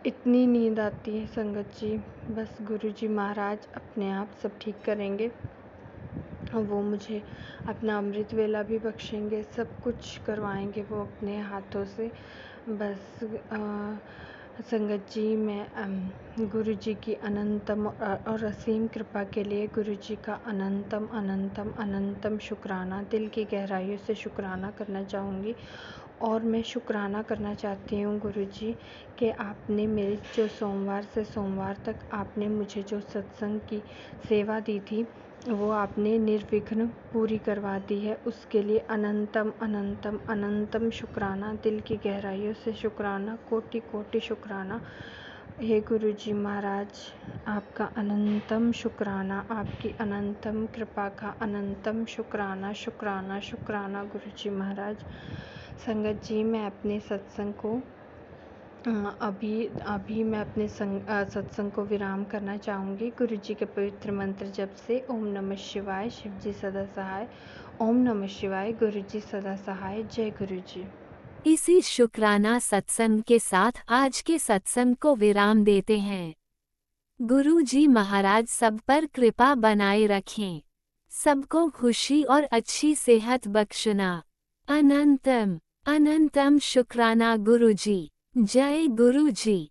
इतनी नींद आती है संगत जी। बस गुरुजी महाराज अपने आप सब ठीक करेंगे, वो मुझे अपना अमृत वेला भी बख्शेंगे, सब कुछ करवाएंगे वो अपने हाथों से। बस संगत जी मैं गुरुजी की अनंतम और असीम कृपा के लिए गुरुजी का अनंतम अनंतम अनंतम शुक्राना, दिल की गहराइयों से शुक्राना करना चाहूँगी। और मैं शुक्राना करना चाहती हूँ गुरुजी कि आपने मेरे जो सोमवार से सोमवार तक आपने मुझे जो सत्संग की सेवा दी थी, वो आपने निर्विघ्न पूरी करवा दी है, उसके लिए अनंतम अनंतम अनंतम शुक्राना, दिल की गहराइयों से शुक्राना, कोटि कोटि शुक्राना। हे गुरुजी महाराज आपका अनंतम शुक्राना, आपकी अनंतम कृपा का अनंतम शुक्राना शुक्राना शुक्राना गुरुजी महाराज। संगत जी मैं अपने सत्संग को अभी मैं अपने सत्संग को विराम करना चाहूँगी गुरुजी के पवित्र मंत्र जप से। ओम नमः शिवाय, शिवजी सदा सहाय। ओम नमः शिवाय, गुरुजी सदा सहाय। जय गुरुजी। इसी शुक्राना सत्संग के साथ आज के सत्संग को विराम देते हैं। गुरु जी महाराज सब पर कृपा बनाए रखें, सबको खुशी और अच्छी सेहत बख्शना। अनंतम अनंतम शुक्राना गुरुजी। जय गुरुजी।